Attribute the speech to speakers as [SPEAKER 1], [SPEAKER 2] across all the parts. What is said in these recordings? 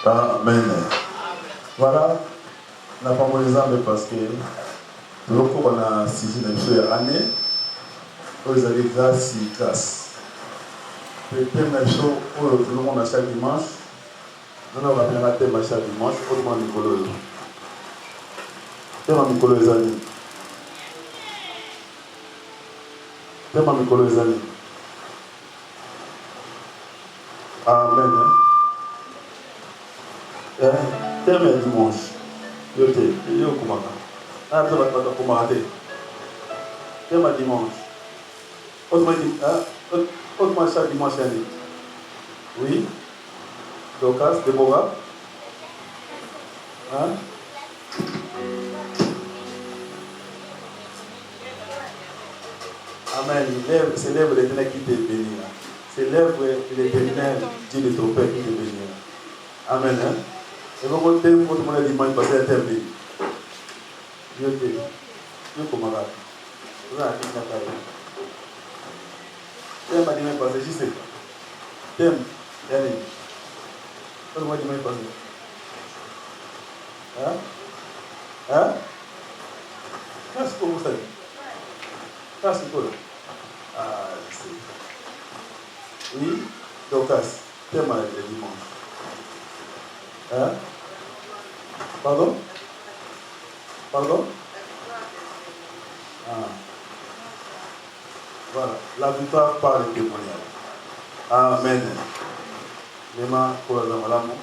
[SPEAKER 1] Amen. Voilà, on n'a pas mon exemple parce que le cours on a 6 année, vous avez grâce. Le thème est chaud, tout le monde a chaque dimanche. Nous avons appelé un thème chaque dimanche, autrement Nicolas. Thème à Nicolas les amis. Thème à Nicolas les amis. Amen. Thème est dimanche. Yo comment ça? Ah, tu vas pas comment arrêter. Thème à dimanche. Autrement chaque dimanche année. Oui. Docas, Déborah. Hein? Amen. C'est l'œuvre de l'Éternel qui te bénira. C'est l'œuvre de l'Éternel, Dieu de ton Père qui te bénira. Amen. Hein? Et vous comptez, vous le dimanche passer un thème. Dieu comment va? Vous avez dit ça. Thème à dimanche passé, je sais. Thème, Yannick. Pas le mois dimanche passé. Hein? Hein? Qu'est-ce que vous savez? Qu'est-ce que vous Ah, je sais. Oui, Docas, thème à dimanche. Hein? Pardon? Pardon? Ah. Voilà, la victoire par le témoignage. Amen. Lema pour la maladie.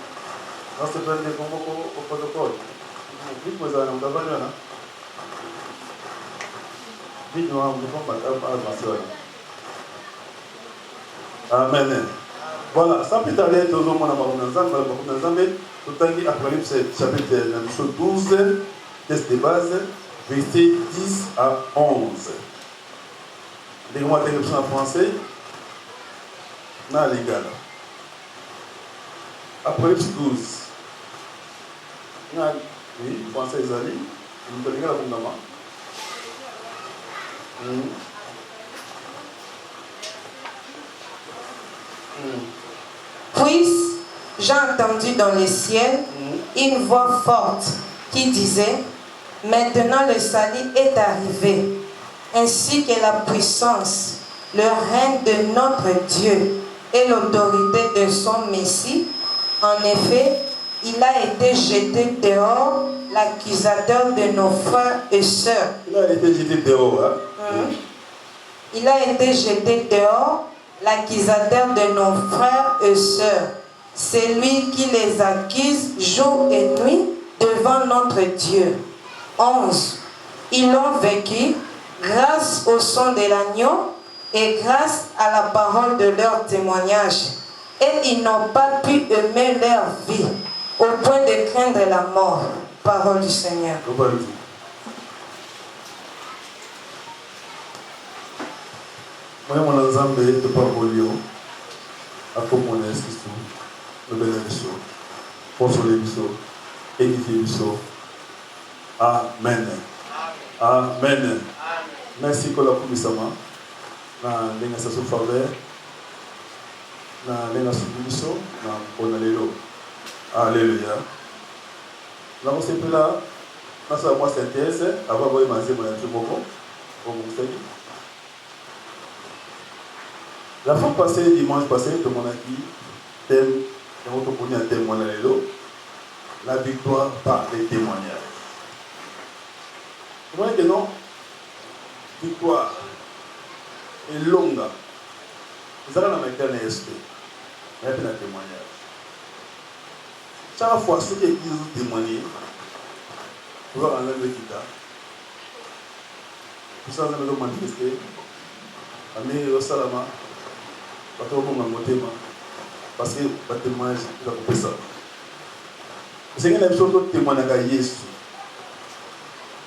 [SPEAKER 1] Dans ce plan de convoquer au protocole. Vite, vous allez nous avoir là. Vite, nous allons avancer. Amen. Voilà, ça peut aller tout le monde à Zambé. Tout à l'heure, Apocalypse chapitre 12, test de base, verset 10 à 11. Dis-moi l'interruption en français. Non, les gars. Apocalypse 12. Oui, français, les amis. Vous pouvez regarder la fondament.
[SPEAKER 2] Puis, j'ai entendu dans le ciel une voix forte qui disait: maintenant le salut est arrivé, ainsi que la puissance, le règne de notre Dieu et l'autorité de son Messie. En effet, il a été jeté dehors l'accusateur de nos frères et sœurs.
[SPEAKER 1] Il a été jeté dehors, hein?
[SPEAKER 2] Il a été jeté dehors l'accusateur de nos frères et sœurs. C'est lui qui les accuse jour et nuit devant notre Dieu. 11. Ils l'ont vécu grâce au sang de l'agneau et grâce à la parole de leur témoignage. Et ils n'ont pas pu aimer leur vie au point de craindre la mort. Parole du Seigneur.
[SPEAKER 1] Moi, mon ensemble de Pabolio, à mon esprit, le bénéfice, consoler biso, édifier biso. Amen. Amen. Merci pour la commission. Na lenga sa faveur. Na lenga sa biso, na bonalelo. Alléluia. Là, on s'est là. Dans sa voix synthèse, avant de manger mon intimoko, comme vous savez. La fois passée, dimanche passé, tout le monde a dit, thème, et on a un témoignage, la victoire par les témoignages. Vous voyez que non, victoire est longue. Vous allez dans le cas de l'esprit, il y a un témoignage. Chaque fois, ceux qui disent témoigner, vous allez enlever le kita. Tout ça, vous allez manifester. Ami Rosalama. Parce que le témoignage est coupé ça. C'est une chose de témoigner à Jésus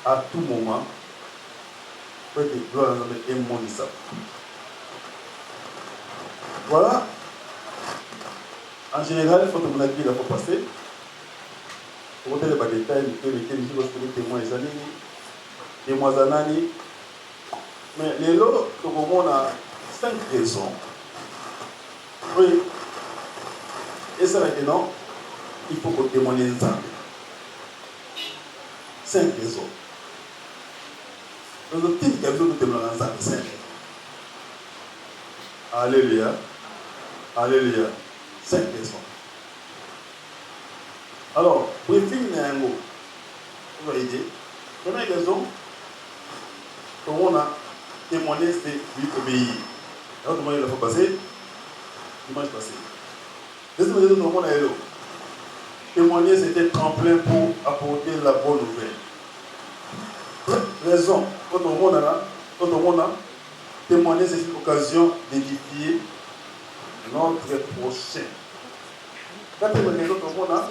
[SPEAKER 1] à tout moment. Pour que gloire et mon ça. Voilà. En général, il faut que mon avis la fois passée. Pour vous les détails, lesquels je vais témoigner les témoins anani. Mais les lots, tout le monde a 5 raisons. Oui. Et c'est maintenant, il faut qu'on témoigne ça. 5 raisons. Nous avons dit qu'il y a besoin de témoigner ça. 5 raisons. Alléluia. Alléluia. 5 raisons. Alors, pour finir un mot, vous voyez, première raison, comment on a témoigné, c'est lui obéir. Alors, comment il a fait passer? Dimanche passé. Deuxième raison, comment on a eu témoigner, c'était tremplin pour apporter la bonne nouvelle. Raison, quand on a témoigner, c'est une occasion d'édifier notre prochain. Quatrième raison, quand on a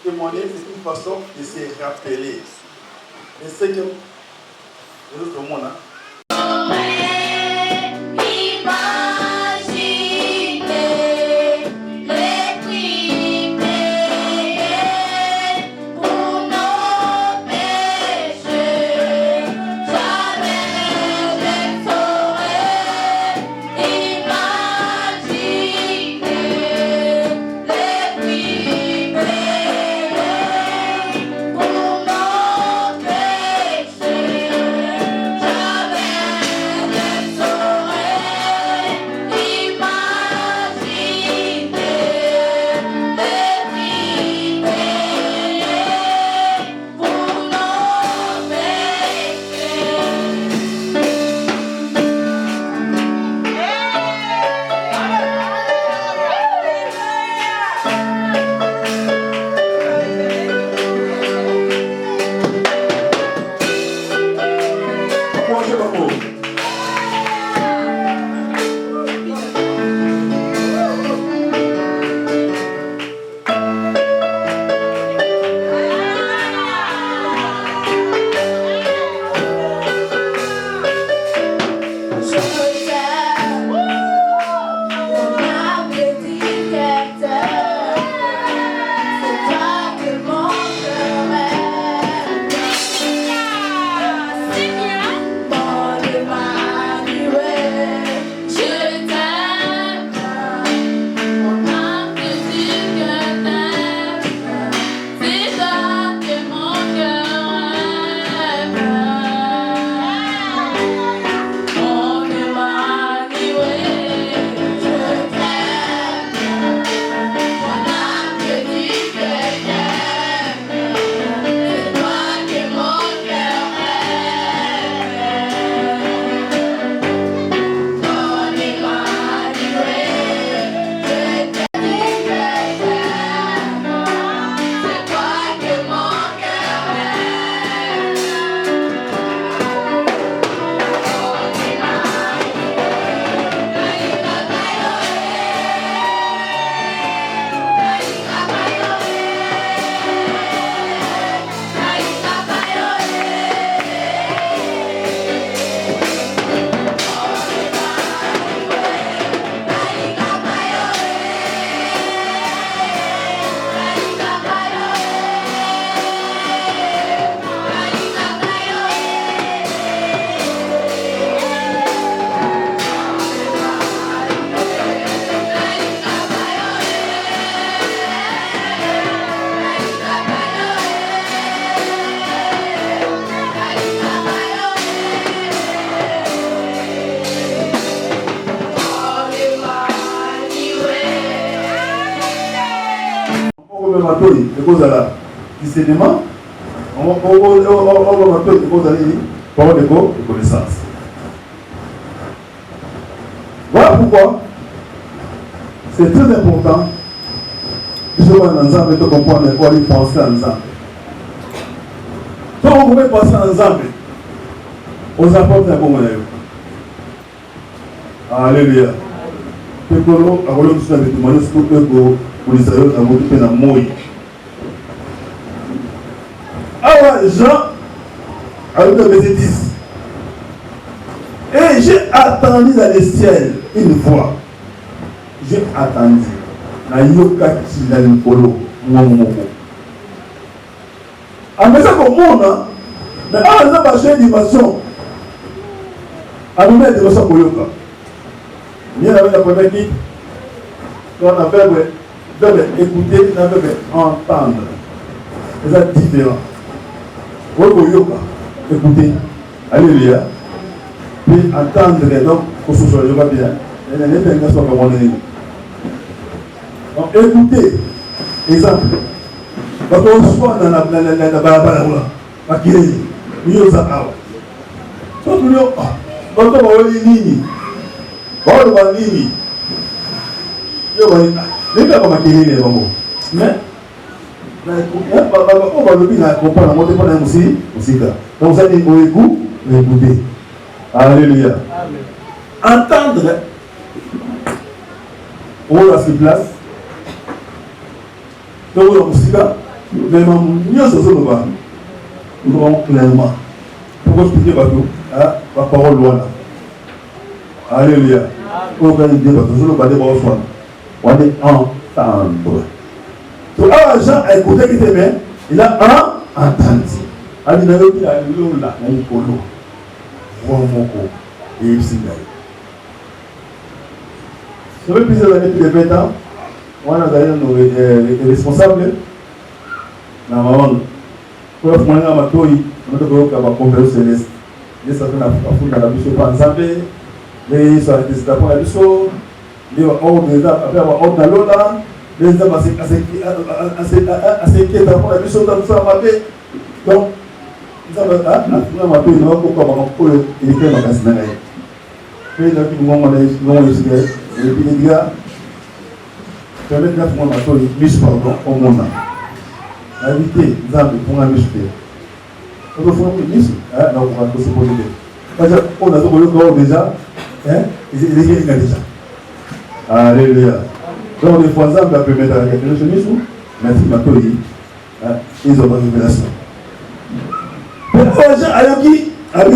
[SPEAKER 1] témoigner, c'est une façon de se rappeler. Et cinquième raison, quand on a ekozala discernement, on va parole de connaissance. Voilà pourquoi c'est très important de se voir ensemble et de comprendre quoi ils pensent ensemble. Donc on pouvait penser ensemble aux apports d'un bon modèle. Alléluia. Que l'on a voulu nous avec le ce que pour les salauds à m'occuper d'un mot. Alors Jean a eu le verset 10. Et j'ai attendu dans le ciel une fois. J'ai attendu. Na yoka qui dans le polo. À mais ça comme monde, mais on a pas une dimension. À nous mettre dans sa yoka. Bien avec la première qui, on a fait verbe écouter, le verbe entendre. C'est différent. Écouter. Alléluia. Puis entendre, donc, pour ce soit bien. Donc, écoutez. Exemple. Quand on soit dans la balabala, à qui est mieux ça. Quand on va voir les lignes, on va voir les lignes. Les gars, on va dire les mots. Mais, on va le dire, on va monter pour un aussi. Donc, ça dit, on écoute, écoutez. Alléluia. Entendre, on va se place. Donc, on va musique, mais mieux ce soir, nous allons clairement. Pourquoi je dis la parole loin là. Alléluia. On va dire, je ne vais pas dire, on va entendre. Donc, Jean a écouté qui était bien, il a entendu. Il a dit, il a dit, là, il a dit, et il s'y gagne. Ça fait plusieurs années, plus de 20 ans, on a d'ailleurs nos responsables. Na maman, pour faire un matouille, on doit faire une conférence céleste. Les savants à la bishop en Zambé, les sont des étapes à la bishop, les ordres des étapes après avoir ordre dans l'autre, les étapes à ces quêtes à la bishop dans le sang mavé. Donc, nous avons un matouille, nous avons pour les écrire dans la caserne. Puis, nous avons et puis les gars, permettre de faire un matouille, mise pardon, au monde. Invité, nous avons pour un monsieur. On va faire un ministre, donc on va se poser. Parce qu'on a trouvé le corps déjà, il est déjà. Alléluia. Donc les fois, ça va permettre à quelqu'un de se mettre, merci Mathieu, ils ont une révélation. Pourquoi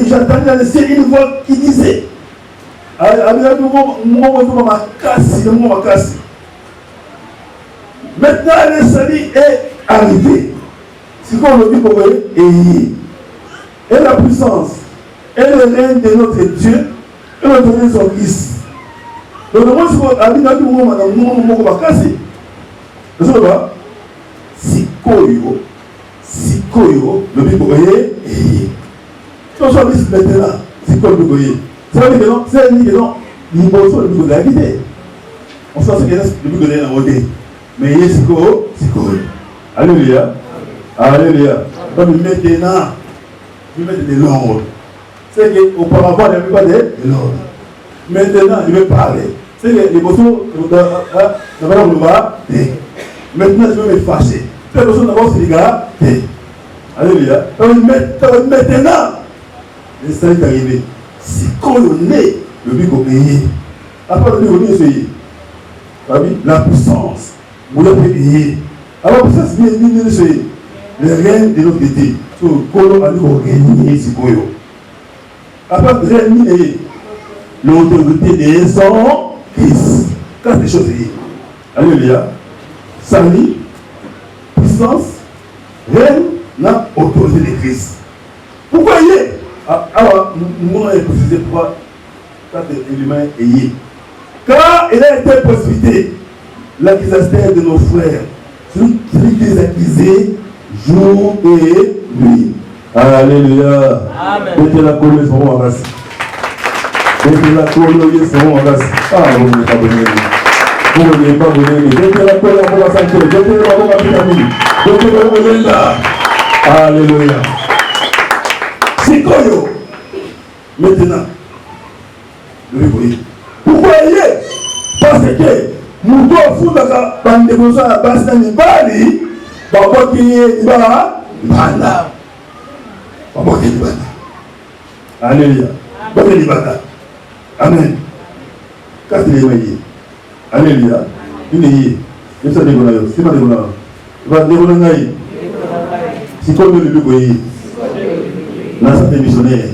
[SPEAKER 1] j'entendais dans le ciel une voix qui disait, maintenant le salut est arrivé. C'est comme le dit pour vous, et la puissance, et le règne de notre Dieu, et notre Dieu son Fils. Donc, le monde, c'est à dire que nous avons cassé. Vous savez pas? Sikoyo, le dit pour vous, et donc, ça dit maintenant, Sikoyo, le dit pour vous. C'est un dit que non, il y a un peu de la guidée. On sait que c'est le but de la montée. Mais il y a Sikoyo. Alléluia. Alléluia. Donc maintenant, il met de l'ordre. C'est qu'auparavant, il n'y avait pas de l'ordre. Maintenant, il veut parler. C'est que les bossons, d'abord, on va. Maintenant, je veux me fâcher. Les bossons, d'abord, c'est les gars. Alléluia. Donc maintenant, le salut est arrivé. Si quand on est, le but qu'on paye. Après, le but qu'on paye, la puissance, vous l'avez payé. Alors, ça, c'est bien, le règne de notre été. Sur le colon, à nous régner ici. Après, régner l'autorité des hommes, Christ. Quatre choses. Alléluia. Salut, puissance, règne, la autorité de Christ. Pourquoi il est? Alors, nous allons préciser pourquoi quatre éléments est. Car il a été possibilité l'accusation de nos frères. Celui qui les accusait jour et nuit. Alléluia. Amen. Mettez la colère sur mon race. Mettez la colère sur mon race. Ah, vous n'êtes pas venu. Vous n'êtes pas venu. Mettez la colère pour la santé. Mettez la colère pour la famille. Mettez la colère là. Alléluia. C'est quoi yo? Maintenant, le voyez. Pourquoi il est? Parce que nous devons faire un développement à base de Bali, pour qu'il y ait Bala. Alléluia. Amen. Alléluia. Une est. Je sais que c'est pas de si comme le but là ça fait missionnaire.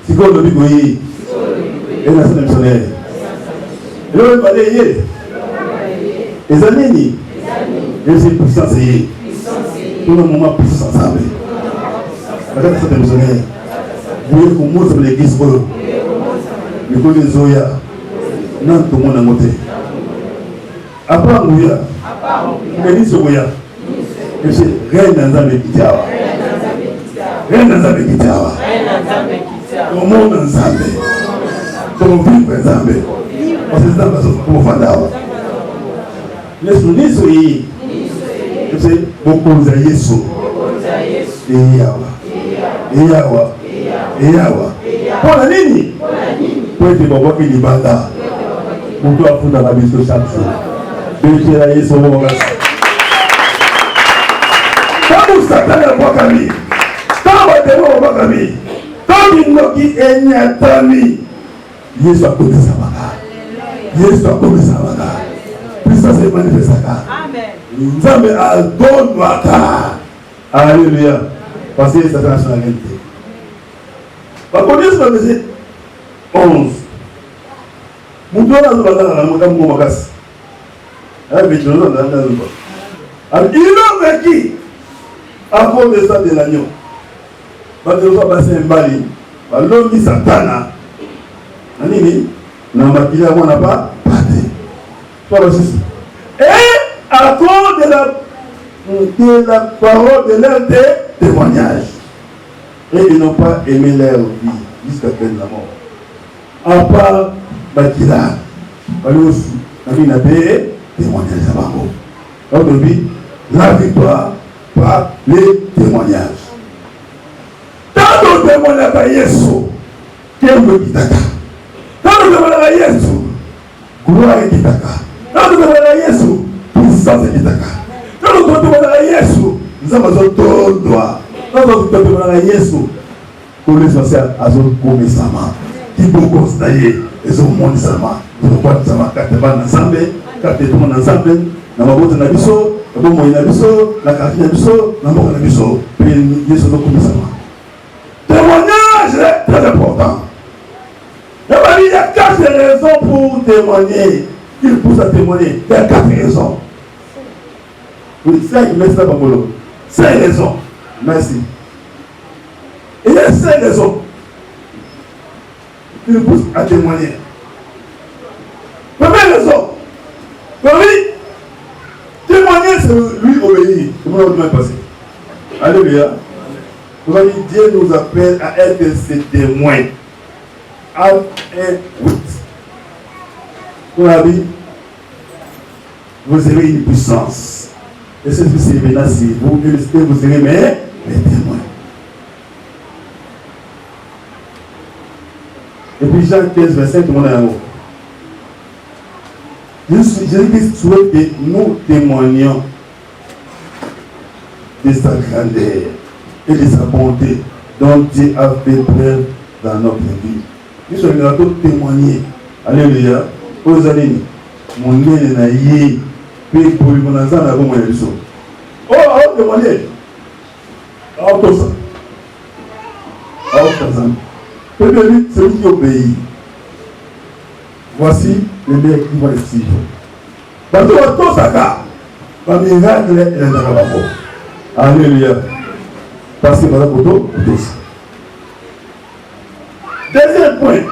[SPEAKER 1] Si comme le but et là ça fait missionnaire. Et là on va aller. Les années et c'est puissance tout le moment puissance ensemble. Là ça fait missionnaire. Vous voyez comment ça l'église pour le Zoya. Non tout le monde a monté. Apa nguya. Kani soya. Ese reine nzambe kitawa. Reine nzambe kitawa. Comment nzambe. Comment vivre nzambe. Parce que nzambe so ko fandawa. Yesu ni so yi. Ese beaucoup za Yesu. Eyawa. Pour nini? Pour être bon qui libanda. Pour toi funda la biso chaque jour. Dieu la Yesu mo ngasi. Quand Satan a pas kami. Quand va démon pas kami. Quand il noki enyatami. Yesu a commis ça baka. Yesu a commis ça baka. Puissance est manifestée. Amen. Nzambe a donné waka. Alléluia. Parce que c'est la nationalité. Par contre, c'est le verset 11. Moutouna Zubana, Moukamou Makas. Alors, il a vécu à cause de ça de l'agneau. Parce que nous passé un bali. L'homme dit Satana. Anini, n'a pas pâté. Et à cause de la parole de leur témoignage. Et ils n'ont pas aimé leur vie jusqu'à peine la mort. À part Bakila, il n'a pas témoignage à Bango. Aujourd'hui, la victoire par les témoignages. Tant de témoignages à Yesu, quel veut Kitaka. Tant de témoignages à Yesu, gloire et Kitaka. Tant de témoignages à Yesu, puissance et Kitaka. Tant de témoignages à Yesu, nous avons tout droit. Tant de témoignages à Yesu, pour les sociaux, à son commissaire, qui peut constater, et ont monde sama, ils ont pas de sama, quand ils vont ensemble, quand ils vont ensemble, na mabote na biso, na bomo na biso, na kati na biso, na moko na biso, puis Yesu no commissaire. Témoignage est très important. Il y a 4 raisons pour témoigner. Il pousse à témoigner. Il y a 4 raisons. Oui, 5, merci là, Bambolo. 5 raisons. Merci. Il y a 5 raisons. Il pousse à témoigner. Première raison. Oui. Témoigner, c'est lui obéir. Comment on doit passer? Alléluia. Vous voyez, Dieu nous appelle à être ses témoins. Acte 1, 8. Vous avez, vous avez une puissance. Et c'est ce que c'est maintenant, si vous serez mes témoins. Et puis Jean 15, verset, tout le monde est en haut. Jésus-Christ souhaite que nous témoignions de sa grandeur et de sa bonté dont Dieu a fait preuve dans notre vie. Nous sommes là pour témoigner. Alléluia. Aux amis, mon nez est naïe. Puis pour lui, mon enfant n'a pas mon émission. Oh, témoigner. Oh, tout ça. Oh, tout ça. Premier, celui qui obéit. Voici les mecs qui vont les suivre. Parce que tout ça, le miracle est dans la mort. Alléluia. Parce que voilà pour tout ça. Deuxième point,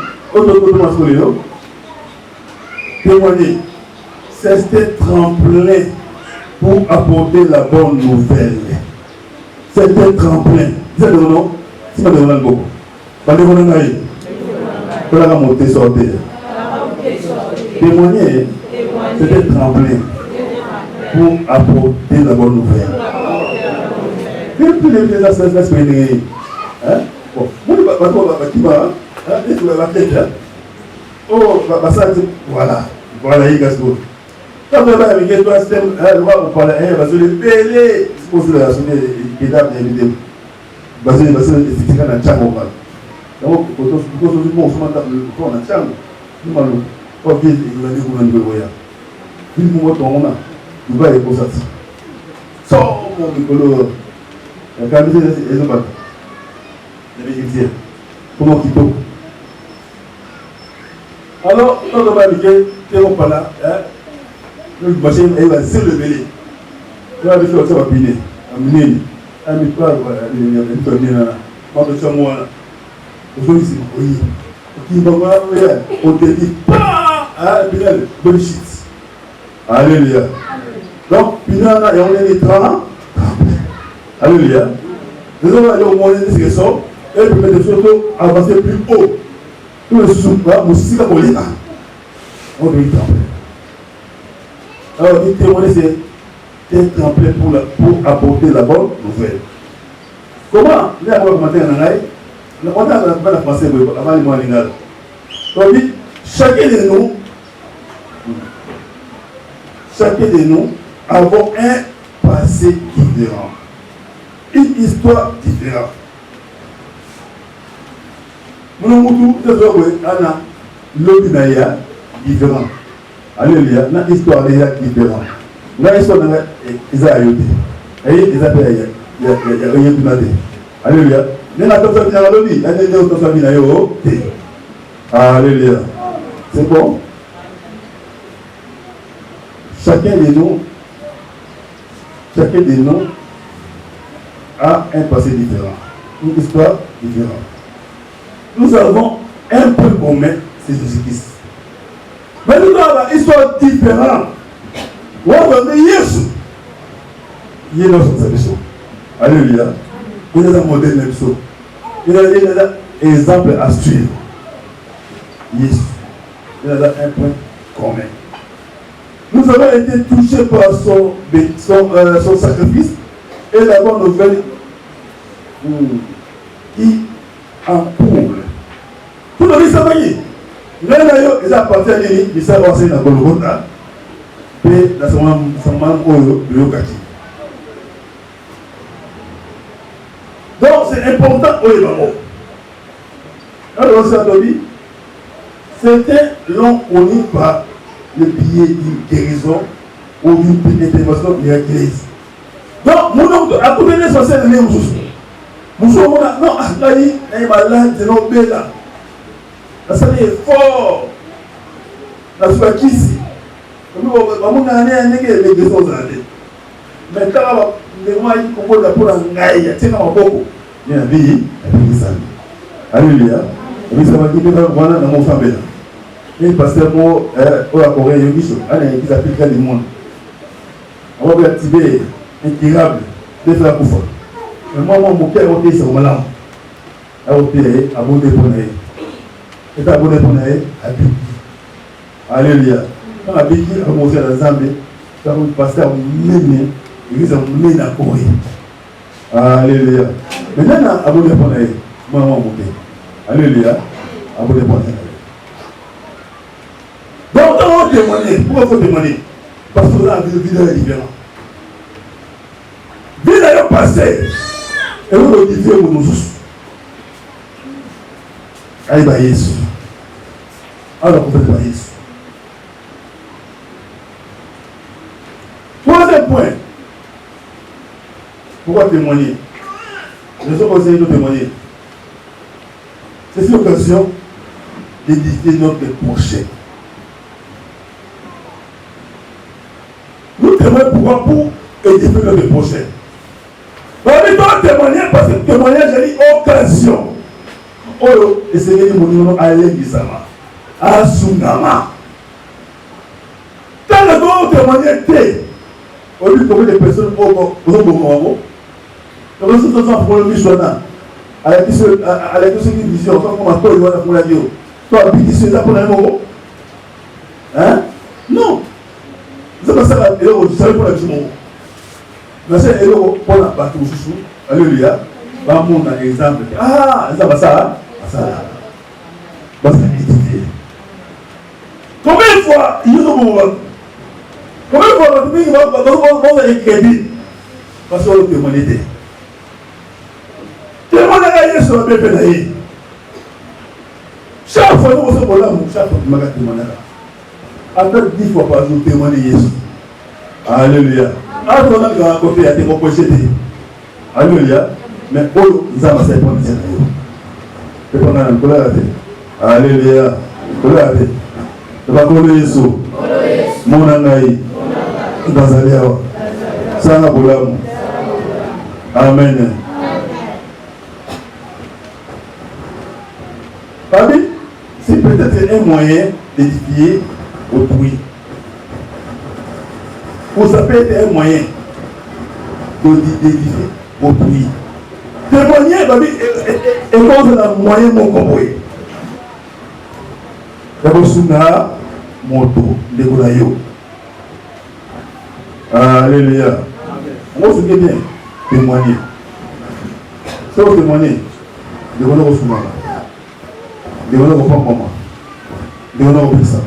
[SPEAKER 1] témoigner, c'est ce tremplin pour apporter la bonne nouvelle. C'est un tremplin. C'est le nom. C'est pas le nom beaucoup. Pas le nom naïf. Pour la monter sur terre. Témoigner, c'est un tremplin pour apporter la bonne nouvelle. Depuis les aspects d'esprit, bon, voilà, il gagne. Quand on va avec toi, c'est un roi pour parler, parce que les pélés, c'est pour cela que les dames évidemment. Parce que c'est un tchango. Donc, quand on se dit, bon, on a tchango. Nous allons, pas vite, il va dire qu'on a une voyage. Puis, nous montons, on va aller pour ça. Sors mon micro. La camisée, c'est un bateau. Les Égyptiens. Comment qu'ils tombent. Alors, quand on va dire, tu es pas là, le machin, il va se lever. Tu vas dire, tu vas piner. Amener. Amener pas, il va venir là. Quand tu es moi là. Aujourd'hui, c'est oui. Qui va voir, on te dit, pas, puis là, bullshit. Alléluia. Donc, finalement, il y a des trans. Alléluia. Nous allons aller au moyen de ce sont et permettre surtout avancer plus haut. Tout le soutien, nous sommes là pour l'État. On doit y trembler. Alors, il témoigner, c'est être tremblé pour apporter la bonne nouvelle. Comment nous avons commenté en anglais? On a la français avant les mots en lingal. Donc, chacun de nous avons un passé différent, une histoire différente. Nous avons l'obinaya différent. Alléluia, notre histoire est différente. Notre histoire est ayoté. Et ils appellent il y a rien de mal. Alléluia. Mais la personne qui a l'obli, elle est dans sa vie. Alléluia. C'est bon? Chacun de nous a un passé différent, une histoire différente. Nous avons un point commun, c'est Jésus-Christ. Mais nous avons une histoire différente. Nous avons Jésus. Il est notre solution. Alléluia. Il est un modèle même chose. Il est un exemple à suivre. Jésus. Il a un point commun. Nous avons été touchés par son sacrifice et la bonne nouvelle qui encourt. Tout le monde s'est il appartient à lui, il s'est lancé dans le Golgotha, et dans son membre de Yokati. Donc c'est important au Yébago. Alors, certains l'ont connu par le biais d'une guérison ou d'une intervention de l'église. Donc, nous à côté de l'essentiel de nous, nous sommes là, non, il est malade, de nos belles. La salle est fort. La soie qui ici. Nous avons un l'église aux années. Mais quand les moyens qu'on peut pour un gars, c'est comme beaucoup. Il y a un vie, il y a un alléluia. Et ça va dire que voilà dans mon famille. Et parce que moi, au Corée, il y a une chose. Allez, qui s'applique du monde. On va activer incurable de faire la couffe. Mais moi, mon cœur est sur mon âme. Abonné pour nous. Et abonné pour nous, alléluia. Quand la Bible a commencé à la Zambie, quand le pasteur mené, il a mené à Corée. Alléluia. Maintenant, abonné pour nous, moi, mon cœur. Alléluia. Abonné pour nous. Donc, on va témoigner. Pourquoi il faut témoigner? Parce que vous avez une vie différente. Vie d'ailleurs passée. Et vous le dites, vous nous tous. Aïe, bah, Jésus. Alors, vous faites pas Jésus. Troisième point. Pourquoi témoigner? Je suis conseillé de témoigner. C'est une occasion d'éditer notre prochain. Nous témoignons pourquoi pour édifier notre prochain. On doit témoigner parce que témoignage est une occasion. Oh, et c'est que nous allons Gisama, à Sungama. Quand nous devons témoigner, on dit combien de personnes au Congo. Nous sommes pour le missionnaire. Avec ceux qui disent, on va faire pour la radio. Toi, tu dis ça pour la Congo. Hein? Non. C'est pas ça, et vous savez pour la Congo. Mais c'est pour la bateau sous. Alléluia. Va mon exemple. Ah, ça va ça. Ça. Va ça étudier. Combien de fois il y a combien de fois vous avez crédit parce que vous témoignez. Témoignez sur la BPNAI. Chaque fois nous sommes là, chaque fois nous témoignons. Après 10 fois par jour, témoignez Jésus. Alléluia. Alors on a un côté à tes propositions. Alléluia. Mais oh, nous avons ces points de c'est pas un colère. Alléluia. Colère. Tu vas connaître Jésus. Mon angaï. Dans un lieu. Ça n'a pas Amen. Papi, c'est peut-être un moyen d'édifier autrui.
[SPEAKER 3] Vous savez, c'est un moyen d'édifier autrui. Témoigner, et comment c'est un moyen mon comboé. D'abord, Souna, moto, l'écolayo. Alléluia. Moi, ce qui est bien, témoigner. Si vous témoignez, demandez au Souna. Demandez au papa, maman. Demandez au Pissa.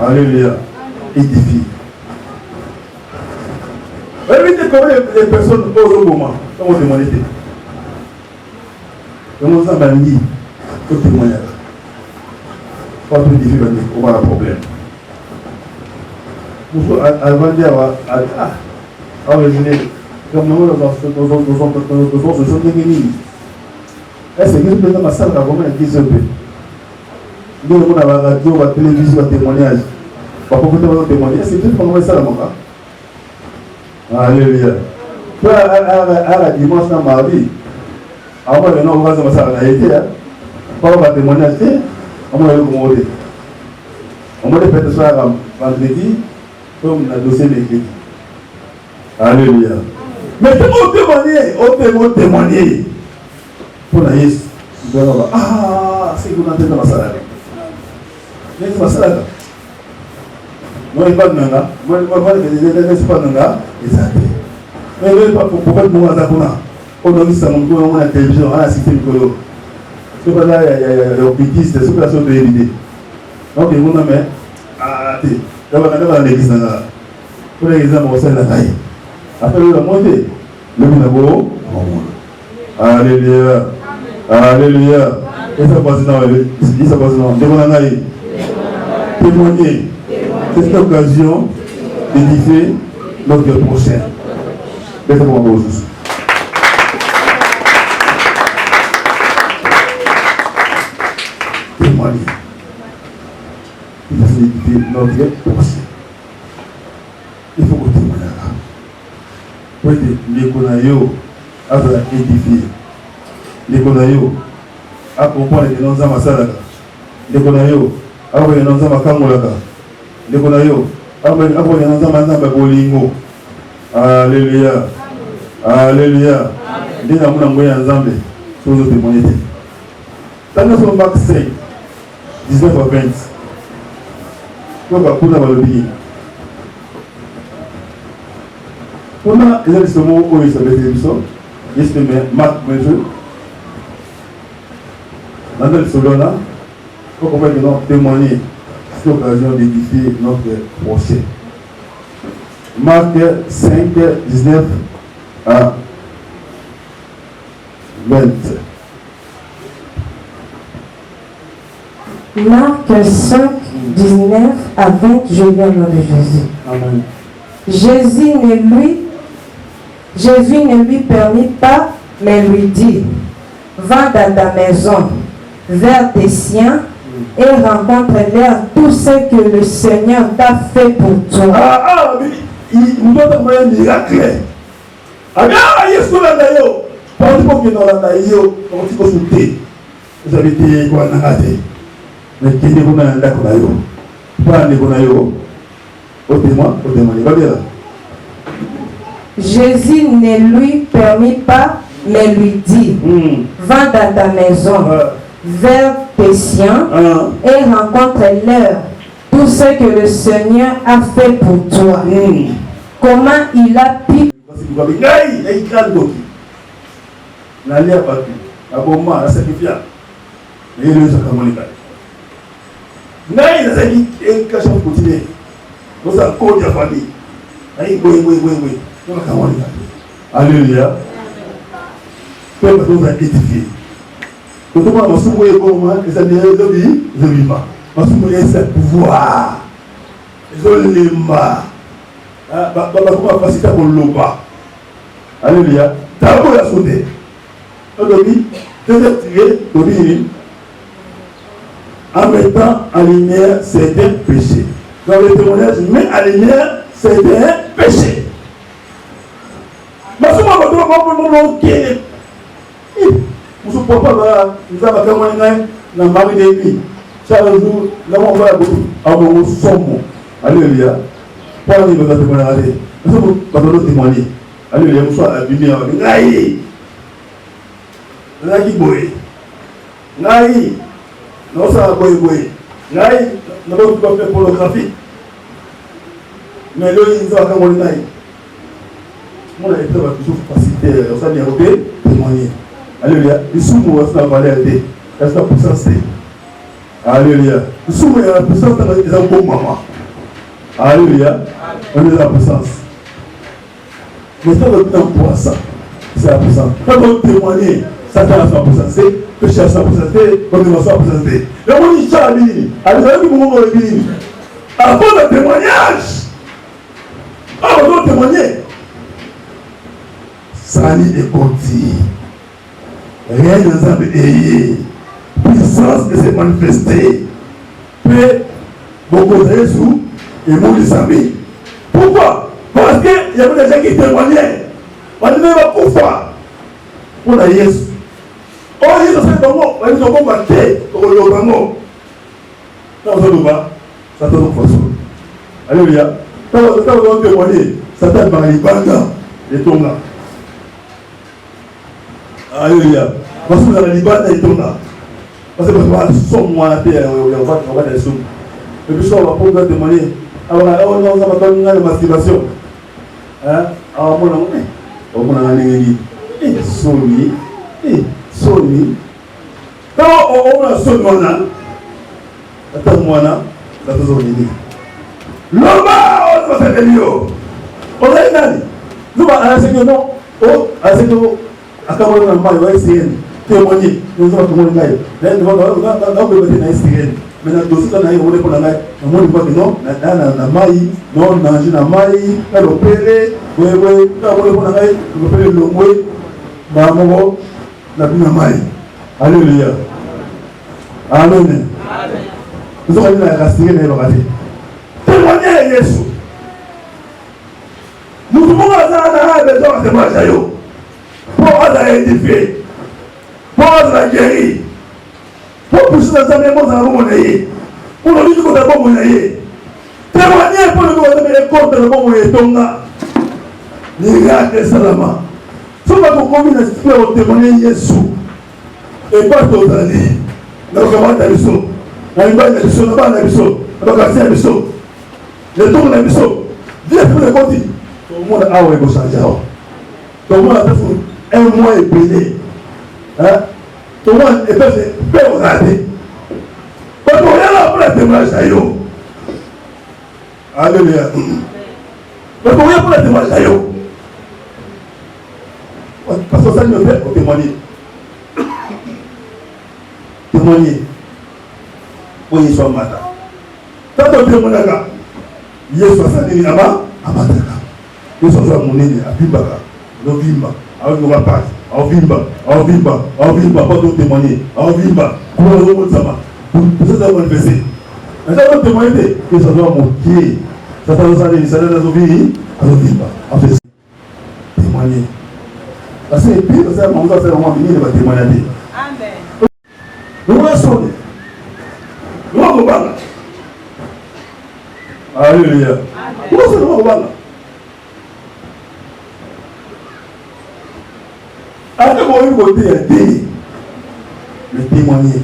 [SPEAKER 3] Alléluia. Édifier. Évitez comment les personnes posent au moment. Comment témoigner. Comment ça va dire que témoigner. Pas tout édifier, on va avoir un problème. Avant de dire, comme nous dans son technique. Est-ce que nous faisons ma salle comment elle dit ce peu? Nous avons la radio, la télévision, le témoignage. Pas pour témoigner. Est-ce que nous faisons ça là-bas? Alléluia. Toi, à la dimanche dans ma vie, avant de nous voir ça a été, pas pour témoignage, on va le commander. On va le faire ce soir vendredi, comme on a dossier d'écrit. Alléluia. Mais on témoigner. Pour la yes, c'est que vous n'entendez pas ça là. Mais c'est pas ça là. Moi, je ne sais pas de nanga. Moi, je ne sais pas de nanga. Mais pourquoi nous avons on a vu ça, on a la télévision, on a assisté le colo. C'est pas là, il y a le bêtise, c'est la chose de l'éviter. Donc, il y a un homme, d'abord, l'église nanga. Pour l'exemple, on sait la taille. Après, on a monté. Le minabo, alléluia. Alléluia. Et ça passe dans le. Il ça passe dans le. Témoigner. C'est une occasion d'édifier notre prochain. Laissez-moi voir aujourd'hui. Témoigner. Il faut édifier notre prochain. Il faut que témoigner là. Pour être les Konayo à édifier. Les Konayo à comprendre les noms à Masalaka. Les Konayo à voir les noms à Makamolaka. Les Konayo à voir les noms à Bolingo. Alléluia. Alléluia. Dis à mon envoyé ensemble sur nos témoignages. Dans notre Marc 5, 19 à 20. Pour le billet. On a ce mot où il s'appelle télévision. Il se met Marc Monsieur. Dans le soldat, il faut qu'on témoigner sur l'occasion d'édifier notre prochain. Marc 5, 19 à 20.
[SPEAKER 2] Marc 5, 19 à 20, je viens au nom de Jésus.
[SPEAKER 3] Amen.
[SPEAKER 2] Jésus ne lui permit pas, mais lui dit, va dans ta maison, vers tes siens, et rencontre-leur tout ce que le Seigneur t'a fait pour toi.
[SPEAKER 3] Il doit avoir un miracle. Vous avez été quoi dans la tête? Mais qui est dans la tête? Pas dans la tête. Au témoin, va bien.
[SPEAKER 2] Jésus ne lui permit pas, mais lui dit, va dans ta maison, vers tes siens, et rencontre-leur tout ce que le Seigneur a fait pour toi. Comment il a pu.
[SPEAKER 3] Alléluia. Peuple nous a édifié. Tout le monde m'a souhaité comment ils ont dit je vis pas. M'a souhaité ce pouvoir. Ils ont les mains. Comment faciliter pour l'oba. Alléluia. D'abord la sauté. On a dit deuxième tiré en mettant en lumière certains péchés. Dans le témoignage, met en lumière certains péchés. Mais si on va dire nous papa nous avons témoigné dans Marie de nuit. Chaque jour, nous avons fait à nous sommes. Alléluia. Pas de témoigner. Nous sommes témoigner. Allez, les gens abîmés. Ngai. Ngai boy. Ngai. Non, ça boy. Ngai. Nous ne pouvons pas faire pornographie. Mais là, ils ont encore mon ngai. Moi, je suis toujours facilité. On s'est bien témoigner. Alléluia. Ils sont morts dans la valeur. Est-ce que pour ça c'est? Alléluia. Ils sont morts dans la puissance des enfants maman. Alléluia. On est dans la puissance. Mais ça veut dire pour ça. C'est la puissance. Quand on témoigne, Satan a sa puissance. Péché a sa puissance. On est dans sa puissance. Et on dit ça à l'île. À cause de témoignage. On doit témoigner. Ça n'y est conti. Rien ne s'est ayé. Puissance de se manifester. Puis, beaucoup de Jésus et mon amis. Pourquoi? Parce qu'il y avait des gens qui témoignaient. On ne pas pourquoi. On a Jésus. Oh, Jésus, c'est bon. On dit qu'on va battre. On va battre. Quand on va, ça te donne force. Alléluia. Quand on va témoigner, ça t'aide par les bandes et ton là. Alléluia. Parce que vous avez les bandes et ton là. Parce que vous avez son mois à terre, on va des sous. Et puis ça, on va pouvoir témoigner. Alors, on va donner une masturbation. Alors, on a un Sony. Quand on a son moana, attends, moana, ça te donne. L'homme, on va faire des lieux. On a une année. Nous, à la seconde, non. Oh, à la seconde, à quand on a un maillot, on va essayer de témoigner. Nous allons témoigner. Nous allons mettre un STN. Maintenant, dossier dans les pour la maille, on voit que non, la maille, non, nager la maille, elle opère, oui, quand on pour la maille, on opère le mouet, maman, la bien maille. Alléluia. Amen. Nous allons la rastrer les bagages. Témoignez Jésus. Nous pouvons avoir besoin de témoigner. Pour avoir édifié, pour avoir guéri. Pour pousser dans un moment dans le monde, pour nous dire que nous avons témoigner pour nous donner compte de comment nous sommes. Miracle salama. Si on va combiner à témoigner Jésus et pas aux années, nous avons la mission. Nous avons la mission, nous avons la mission, nous avons la mission. Le tour de la mission. Dieu pour le côté. Tout le monde a eu changé. Tout le monde a fait un mois et payé. Tout le monde est fait au raté. Parce qu'on est là pour la témoignage à eux. Alléluia. Parce qu'on est là pour la témoignage à eux. Parce que ça nous fait témoigner. Témoigner. Pour y soit matin. Quand on témoigne là, il y a 60 000 à Mataka. Il y a 60 000 à Bimbaka. Le Bimba. Avec nos rapaces. En vimba, pas de témoigner, en vimba, pour le monde ça va. Pour ça, ça va manifester. Mais ça va témoigner que ça doit monter. Ça doit aller, ça doit aller, à vimba. En fait, témoigner. Parce que puis, ça va faire un moment donné, il va témoigner. Amen. Nous allons sonner. Nous allons voir. Alléluia. Nous allons voir. Après, on va côté à thé. Le témoigner.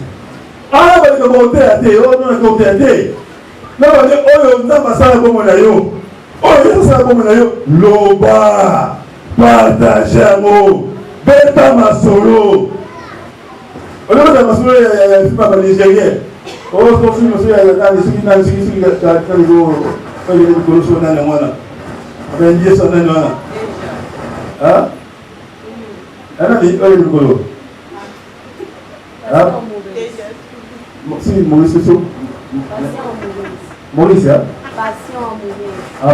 [SPEAKER 3] Ah, on va côté à thé. On va côté à thé. Là, on va dire, oh, on va passer à bon monayo. Oh, on va passer à bon monayo. Loba. Partagez un mot. Beta ma solo. On va passer à ma solo, il n'y a pas de Nigérien. Oh, on film aussi, il y a des gens qui n'ont pas de ana ni oye mikolo ah si Maurice so Maurice ya passion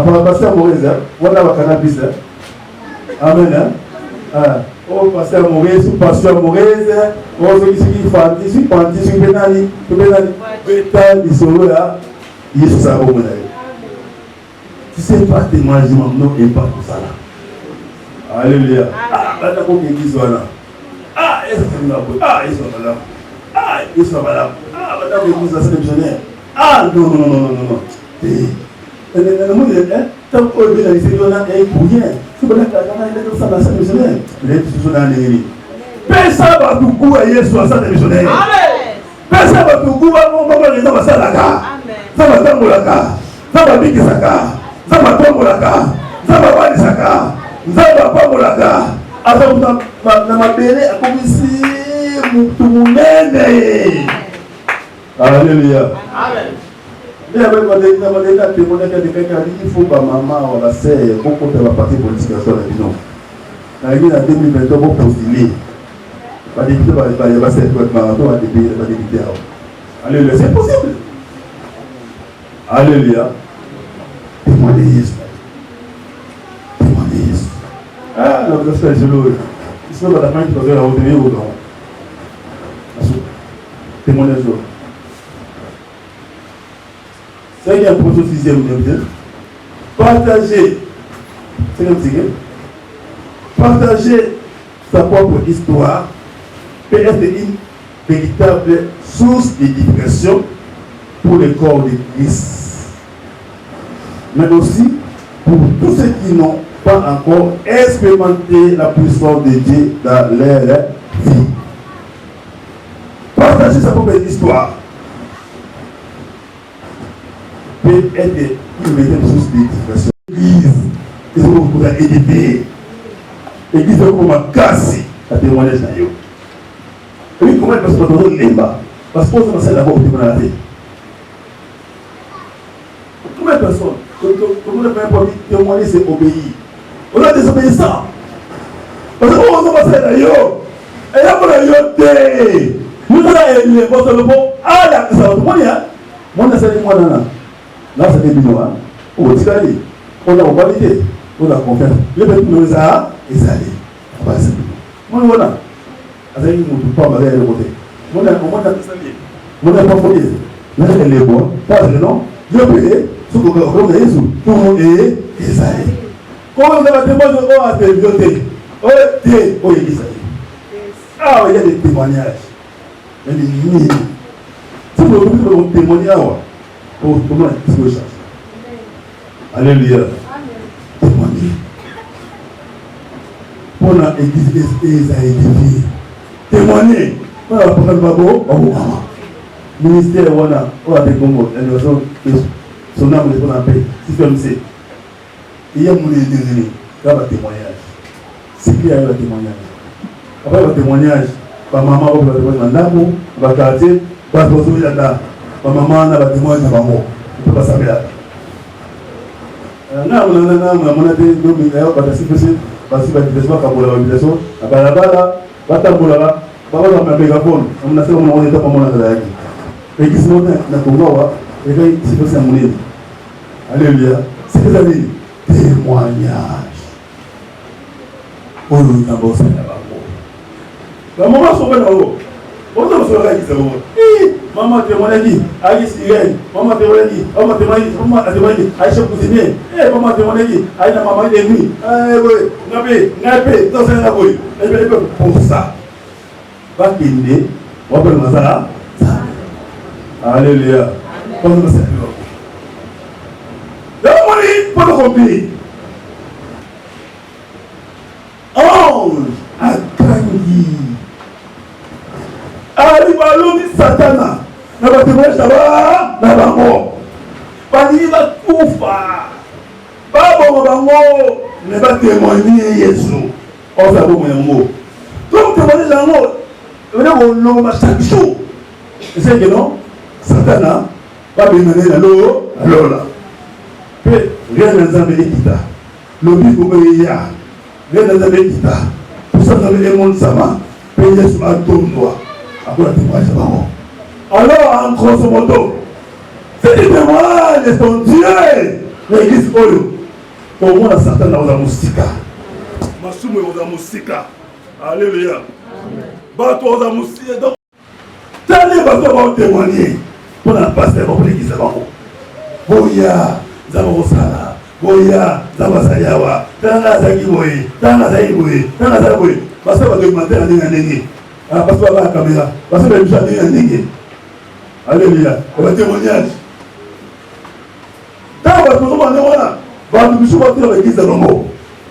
[SPEAKER 3] Maurice passion Maurice wala wa cannabis amen oh passion Maurice passion Maurice oh ce qui fanti ce benani beta di solo ya Yesu sa ko mona si c'est pas témoignage non et pas tout ça là. Alléluia. Ah, là, t'as église voilà. Ah, et ça c'est là. Ah, ils sont là. Ah, ils sont là. Ah, madame l'église là c'est missionnaire. Ah, non. Le monde est tant qu'on est dans les séries, on a un bouillon. Si on a un ça missionnaire, les gens dans les personne va tout couper à Yesu à ça missionnaire. Personne va tout couper à mon maman les gens à ça la gare. Ça va dans la gare. Ça va piquer sa gare. Ça va tomber la gare. Ça va voir sa gare. Ça va pas pour la gare. Alors on a bélé à comme ici tout le monde. Alléluia. Amen. Il y a des témoignages de quelqu'un qui dit qu'il faut que maman ou la sœur beaucoup de la partie politique à la maison. Dans l'année 2023, pour postuler, pas débuter par les bassins de marathon, pas débuter. Alléluia, c'est possible. Alléluia. Témoignez Jésus. Témoignez Jésus. Ah, la vous avez fait le sinon, la fin qui faisait la retenue au don. Témoignez Jésus. C'est un projet sixième de partager, partager sa propre histoire peut être une véritable source d'édification pour le corps de Christ, mais aussi pour tous ceux qui n'ont pas encore expérimenté la puissance de Dieu dans leur vie. Partager sa propre histoire peut être une véritable source d'édification. L'église, ils ont beaucoup à édifier. L'église a beaucoup à casser la témoignage dans eux. Et puis, comment est-ce qu'on peut l'emba? Parce qu'on se d'abord au témoignage. Combien de personnes, comment on peut témoigner, c'est obéir. On a désobéissant. Parce qu'on se passe dans eux. Et là, on a yoté. Nous avons les bosses de l'eau. Ah, là, ça va tout le monde. Moi, je sais moi, là. Là, c'est des binois. On a validé. On a confiance. Les petits nous a exalés. Moi, voilà. Avec nous, tout pas mal à côté. Moi, on a pas folie. Là, c'est les bois. Pas de non. Je peux. Ce qu'on a Jésus. Tout le monde est exalé. Comment vous avez témoigné de quoi à témoigner? Oh, Dieu, oh, Isaïe. Ah, il y a des témoignages. Il y a des lignes. Si vous voulez témoigner, pour comment est-ce que je cherche? Alléluia. Témoigner. Pour l'église Isaïe édifiée. Témoigner. On va prendre le babo, on va voir. Ministère, on a des Congo, son âme est pour la paix. Si tu me sais, il y a mon édifié. Là, il y a témoignage. C'est qui a eu le témoignage? Après le témoignage, ma maman va vous témoigner dans le va quartier, va se poser là-dedans. Ma maman n'a pas témoigné de maman. Il ne peut pas savoir. On a des dominants, parce que c'est parce que la mobilisation, la balabala, la tambola, la mégaphone, on a fait un état comme on a dit. Et qui se monte dans le Congo, et c'est pour ça mon aide. Alléluia. C'est que ça dit témoignage. Oh, nous avons ça là-bas. La maman se fait là-haut. On a fait là-bas. Maman témoigne, Aïe Sirène, maman témoigne, maman témoigne, Aïcha Cousinier, maman témoigne, Aïe la maman de nuit, Napé, dans un abouille. Et bien, pour ça, pas qu'il n'est, on peut le masala. Alléluia. Comment ça se fait? Dans le monde, pas de copie. Ange, à Kangi. Alibalomi Satana. Na ba témoignage là-bas, na bango. Bani ba kufa. Ba bon bango, ne ba témoigner Yesu. On fait bon yango. Donc témoigner yango, on a on le chaque jour. C'est que non, Satana ba béniner na lo, alors là. Pe rien n'ensemble équita. Lobi ko ya. Rien n'ensemble équita. Pour ça dans le monde sama, pe Yesu a tombé. Alors, en grosso modo, c'est des témoignages de ton Dieu. L'église Oyo. Pour moi, Satan a musika. Masumu a musika. Alléluia. Bato a musika. Donc, t'allez bateau témoigner pour la pasteur pour l'église. Boya, Zamosala. Boya, Zamasayawa. Tanga Zagiboy. Tanga Zaiboy. Tanga Zaiboy. Parce que va demander à l'année. Ah, parce que la caméra, parce que les gens disent alléluia, on va témoignage. Quand on va tout le monde, Quand tu souvent dans l'église de l'homme,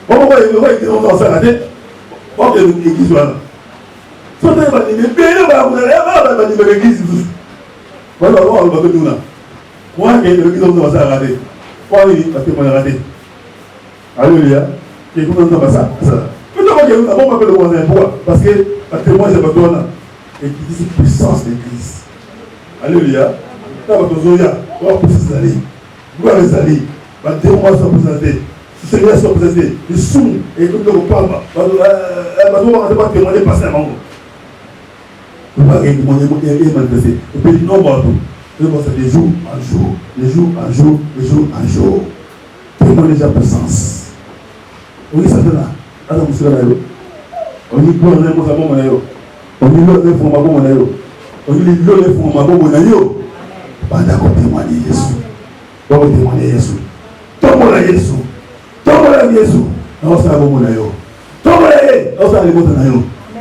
[SPEAKER 3] comment il va écrire dans sa tête? Quand il y a une église là. Soit il va dire, mais il va dire l'église. Voilà, on va venir là. Moi, il y a une église dans sa tête. Moi, il va témoigner raté. Alléluia. Et comment on va ça? Mais d'abord, il y a un bon appel au voisin. Pourquoi? Parce que la témoin, c'est pas toi. Et qui dit puissance de l'église. Alléluia. D'abord, on va pousser les alliés. Vous allez les alliés. Les témoins sont présentés. Les seigneurs sont présentés. Les sous. Et tout le monde parle. On va pas témoigner passer à Mango. On va témoigner et manifester. Et puis, non, c'est des jours en jour. Les jours en jour. Les jours en jour. Témoigner la puissance. Oui, ça fait là. Attends, monsieur Ganayo. On dit quoi, on est mon amour, on dit l'autre, on m'a bon, on dit l'autre, on m'a bon, pas d'accord, témoigner Jésus. On va témoigner Jésus. Tombola Jésus. Tombola Jésus. On s'en va bon, tombola, on s'en va bon,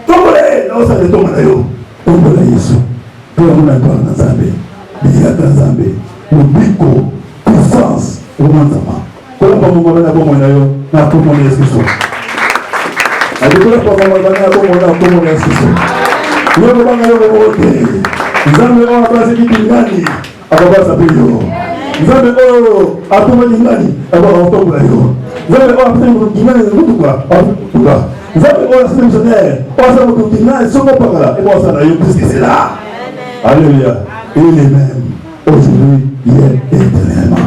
[SPEAKER 3] tombola, on s'en va bon, tombola Jésus. Tout le monde a gloire dans Zambé. Il y a dans Zambé. Le bico, puissance, au monde d'Ama. Comment on va bon, na comment on est ce soir. Alikuwa kwa mwanadamu kwa mwana Yesu. Leo bwana leo wote. Nzambe wa basi kitu ngani? Ababa sapio. Nzambe o atuma ngani? Ababa otoka yo. Nzambe o apenda mtu ngani kutuka. Kutuka. Nzambe o asema msonee. Pasa mtu ngani soko pakala. Ebo sana yo puisque c'est là. Alléluia. Il est même aujourd'hui, hier et éternellement.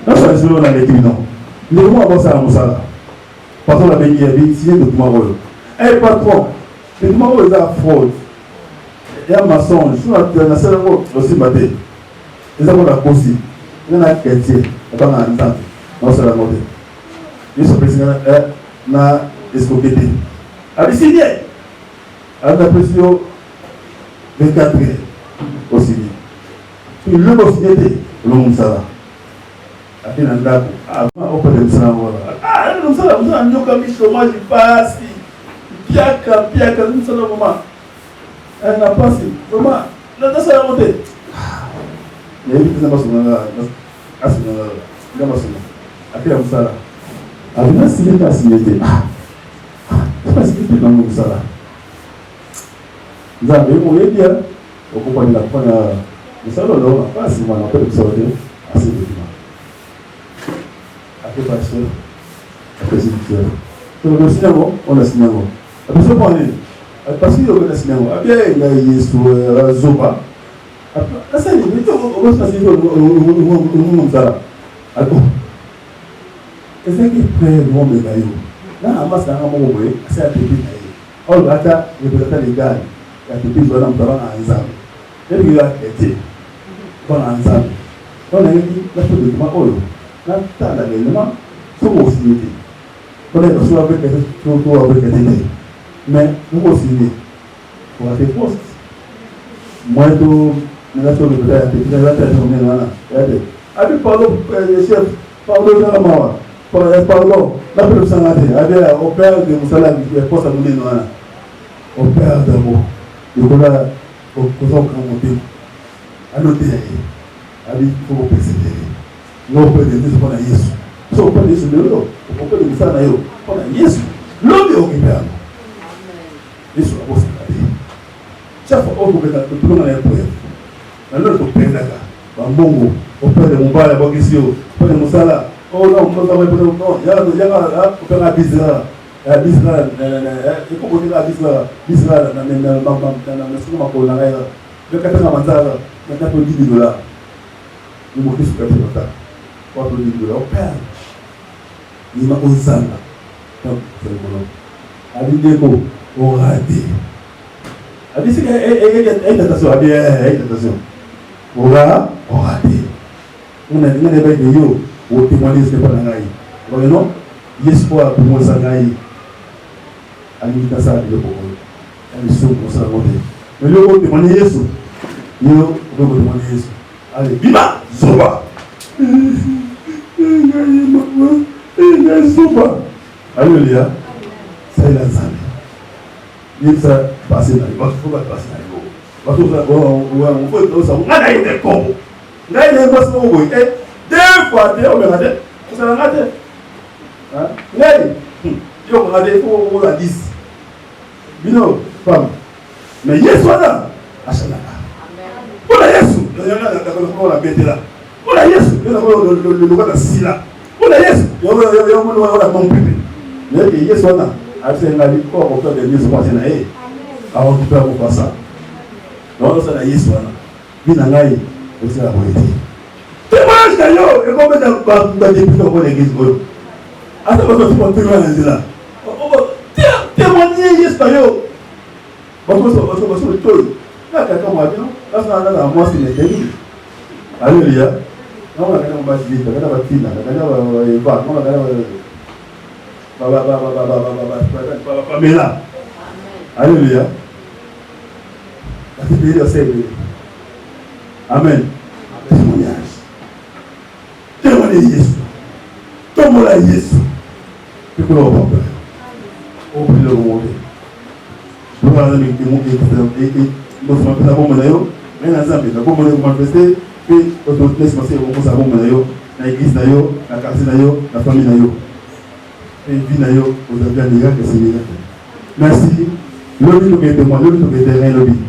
[SPEAKER 3] Non, ça c'est là l'équipe non. Le mot avant ça musala. Parce qu'on a béni et signé le document. Eh patron, le document est à fraude. Il y a un mensonge. Je suis dans la salle aussi maté. Les gens la aussi. Il y a un quartier. Il y a un temps. Non, c'est la mode. Ils sont présidents na escroqueté. Avec signé. Avec la pression 24 heures aussi. Puis le mot signé, le monde ça va. Akina ndako avant open de sana wala ndio msala nyoka mishomaji pasi piaka msala mama na pasi mama ndio sasa wote ni hivi tena basi na asina kama sina akila msala abina silika asinete basi kitu na msala nzambe moyedia okupanda kufanya msala ndio basi mwana pale msala asije pasteur, après c'est dur. Donc le cinéma, on a cinéma. Après ça, on est. Parce qu'il y a le cinéma. Après, il y a Yesu, Zoba. Après, ça, il y a on va se passer au monde ça. Alors, est-ce qu'il prend le monde de Gaïo? Là, on va se faire un moment où c'est un petit peu. Or, là, il y a des gars, il y a des petits joueurs dans un ensemble. Et puis, il y a des petits. Dans un ensemble. On a dit, là, il y a des gens. Dans l'élément, c'est aussi l'idée. On est aussi avec les mais nous aussi, pour faire des postes. Moi, tout, nous avons fait des choses, nous avons fait des choses. Avec pardon, le chef, pardon, pardon, la personne a dit, avec au père de Moussala, qui est poste à nous donner, au père d'amour, il faut là, au cousin qu'on monte, à noter, il faut persévérer. Nous pouvons dire que nous Yesu. So on peut dire que nous pouvons dire que nous Yesu. L'homme est occupé. Yesu a posé la vie. Chaque fois qu'on peut dire que tout le monde est prêt. Dans l'autre pays là, Bambongo, on peut dire mon père est Bogisio, on peut dire Moussala. Oh non, on peut dire non. Il y a un bizarre. Il y a un bizarre. Il faut dire un bizarre. Bizarre dans le le 80 manzara, maintenant pour $10. Nous montons sur 80 manzara. Pour $10. Au père, il m'a osé. Donc, c'est le boulot. Abideko, au radé. Abideko, attention, attention. Au radé. On a dit, on a dit, au témoignage, ce n'est pas la gaïe. Vous voyez, non? L'espoir pour moi, ça gaïe. Alimita ça, il est pour moi. Il est sûr pour ça, mais le mot témoigner Yesu. Il faut témoigner Yesu. Allez, bima, soba. Alléluia. Ça il a zami. Il ça passer dans il faut pas passer dans parce que on faut ça on a des corps. Là il est pas ça on et deux fois on regarde Ça n'a raté. Mais, il faut la 10. Bino, femme. Mais Yesu là, Achanaka. On a Yesu. On a bêté là. On a Yesu. On a le local de Sila. On a Yesu. On a mon pépé. Mais Yesu là, a fait un avis pour faire des Yesu pour s'en avant de faire pour ça. Donc ça a Yesu là. Binangai, c'est la vérité. Témoignage d'ailleurs, et combien de députés dans l'église. Attends, parce que tu peux témoigner là. Témoigner Yesu d'ailleurs. Parce que tout là quelqu'un m'a dit là ça là moi c'est les débuts. Alléluia. Non on a quand même pas dit quand on va dire là quand on va mais là. Alléluia. La Bible dit amen. Témoignage. Témoignez Jésus. Témoignez Jésus. Et que l'on va faire. Au plus de monde. Nous allons nous et nous sommes pas bon maintenant. Mais dans ça, nous allons manifester. Puis autorité c'est beaucoup ça bon maintenant. La église d'ailleurs, la quartier d'ailleurs, la famille d'ailleurs. Et vie d'ailleurs, vous avez bien dit que c'est bien. Merci. Le but de témoigner, le but de terrain, le but.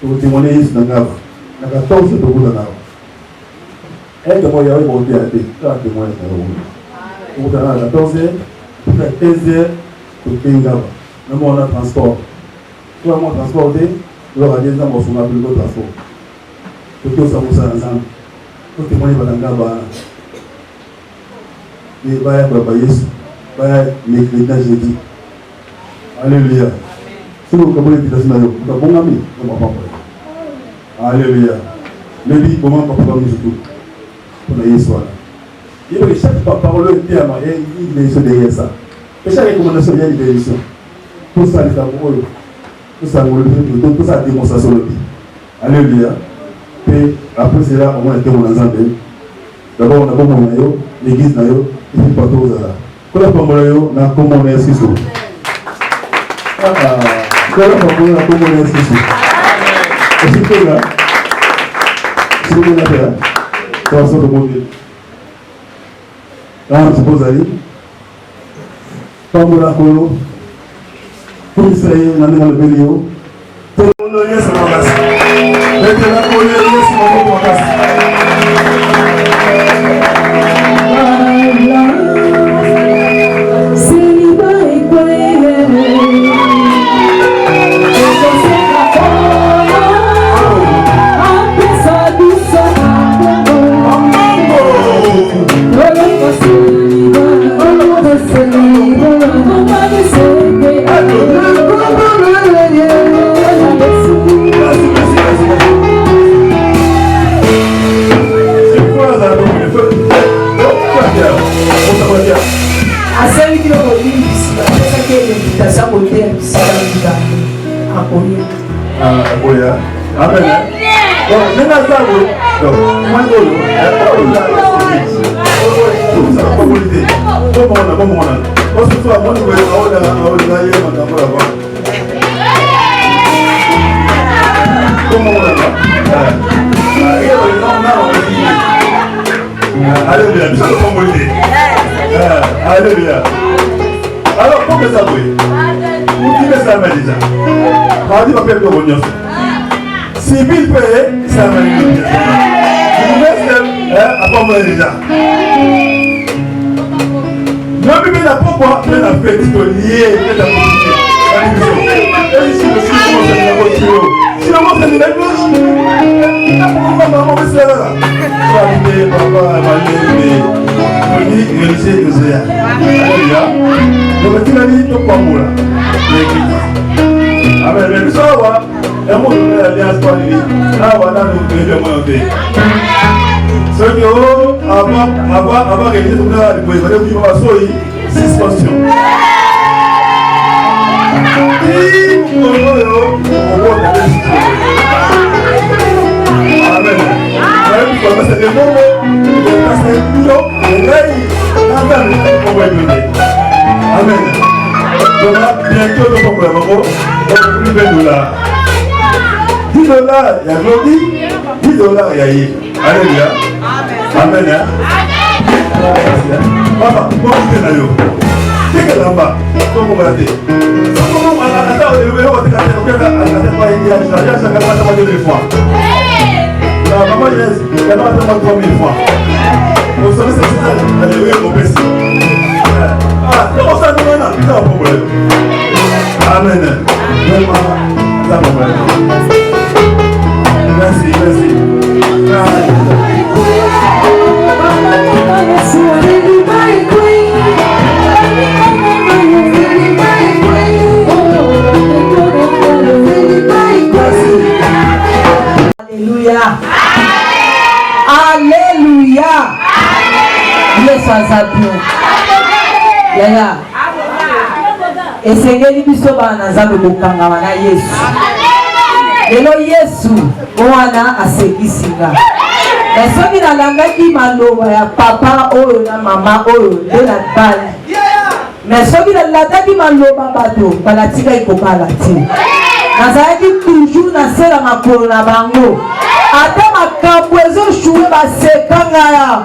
[SPEAKER 3] Pour témoigner Jésus dans la 14 de vous dans la. Et que moi, il y a eu mon théâtre, ça témoigne dans la. Pour dans la 14h, pour la 15h, pour Kingaba. Même on a transport. Tout le monde transporté, il y aura des gens qui sont appelés au transport. Tout ça, vous savez ensemble. Tout témoigner dans la Gaba. Et il va y avoir Yesu. Il va y avoir les chrétiens jeudi. Alléluia. Si vous avez une invitation, vous avez un bon ami, vous n'avez pas. Alléluia. Le dit, comment on peut nous tout pour la Yesu. Il y a chaque parole, il y a une bénédiction derrière ça. Et chaque recommandation, il y a une bénédiction. Tout ça, les amoureux, tout ça, tout ça, démonstration de vie. Alléluia. Et après cela, on va être dans ensemble. D'abord, on a bon l'église, et puis partout aux arabes. Quand on a on a comment on est inscrit. Quand on a comment on est inscrit. Et c'est là. C'est ce qu'on a fait là. C'est la sorte de monde. Là, on se pose à lui. Quand on a colo, pour Israël, on a mis dans le bénéo. Tout le monde est sur la place. Mettez la colère, sur la place. Amen. Donc, maintenant, ça, donc, moi, Alléluia. Alors, pour que ça brille, vous dites ça, Malisa. On dit, on peut le revenir. Si Bill paye, ça va aller. Je laisse à part moi déjà. Non, mais la pourquoi on a fait lié, la politique, la division. Et ici, le sujet commence à la voiture. Si la montre est de la gauche, maman, on va se là. Famille, papa, Valérie, Monique, Réalisé, José. Alléluia. Donc, tu l'as dit, tu pas moi là. Amen. Mais nous sommes et moi, je vais aller à ce point-là. Ah, voilà, nous devons monter. Ce qui est avant réalisé tout ça, il faut aller vivre à Soyi, suspension. Amen. C'est le moment de passer un boulot, et là, il Amen. Donc là, bientôt, nous sommes vraiment plus de $. $, il y a Glody, $, il y a Yé. Alléluia. Amen. Papa, moi je suis là. Qu'est-ce que là-bas? Comment on va dire? Comment on va dire? Merci, merci.
[SPEAKER 4] Alléluia. Alléluia. Yesu azabu. Yaya. Esengeli biso bana zabe bokanga wana Yesu. Lelo Yesu wana asekisinga. Esoki nalangaki maloba ya papa oyo na mama oyo de la balle. Mais soki nalataki maloba bato balatika ikokala te. Nazalaki toujours na sela makolo na bango. Ata makambo ezoshuwe basekanga ya.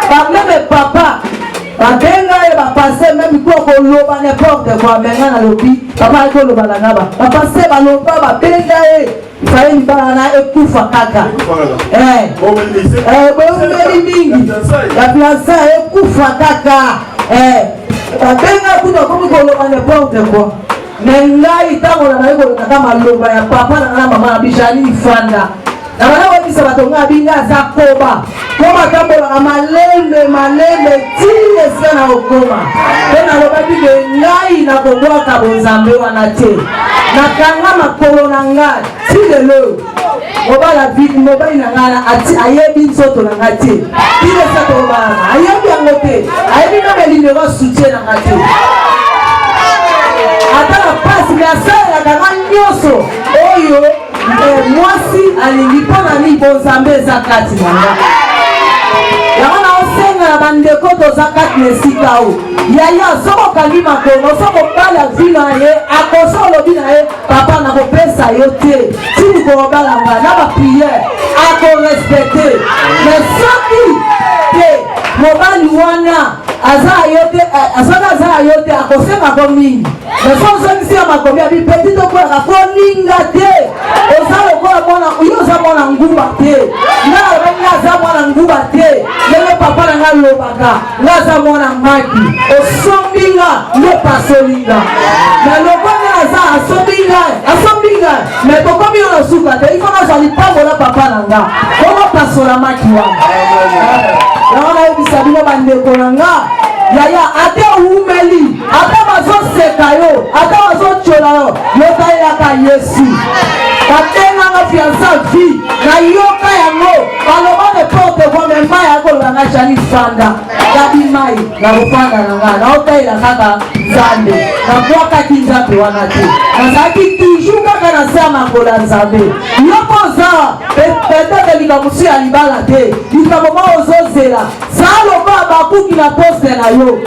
[SPEAKER 4] Bameme papa babenga ye bapase même kwa koloba n'importe quoi menga na lobi papa koloba na ngaba bapase baloba babenga ye faye libala na ekufa kaka bomeli mingi ya fiança ekufa kaka babenga kuna komi koloba n'importe quoi mengai tango na nayo koloba maloba ya papa na mama na bijani ifanda na wana wabisa batonga binga za koba koma kambola malembe tile sana okoma tena lobaki ke ngai na koboa ka bonzambe wana te na kanga makolo na ngai tile lo mobala vidi mobali na ngana ati ayebi nsoto na ngate tile sa to bana ayebi yango te ayebi na numéro soutien na ngate ata la passe mais ça la kanga nyoso oyo mwasi alingi mpona ni bonzambe eza kati na nga yango na osenga na bandeko toza kati na esika o yaya soko okangi makongo soko obala vino na ye akoso olobi na ye papa nakopesa yo te tini koobalanga na bapriere akorespecte mais soki te mobali wana aza yo te akosengako mingi mais so ozongisi ya makomi ya bipeti tokolaka kolinga te oza lokola mwana yo oza mwana nguba te nga nga aza mwana nguba te ndenge papa na nga lobaka nga aza mwana maki osombi nga nde pasolinga mais lokola aza asombi nga mais tokomi yo na suka te ifo nazwa lipangola papa na nga omopasola maki wana yango nayebisa bino bandeko na nga yaya ate oumeli ate bazoseka yo ate bazocola yo yotayaka Yesu batenganga fiança vie nayoka yango baloba neporte kwa mema yakoloba nga jani fanda gabi mai nakofanda na nga naotayela kaka nzambe nabwakaki nzambe wana te nazalaki toujours kaka na se ya makolo ya nzambe yoko oza petete likambo ya libala te likambo ma ozozela zaa loba bakuki na poste na yo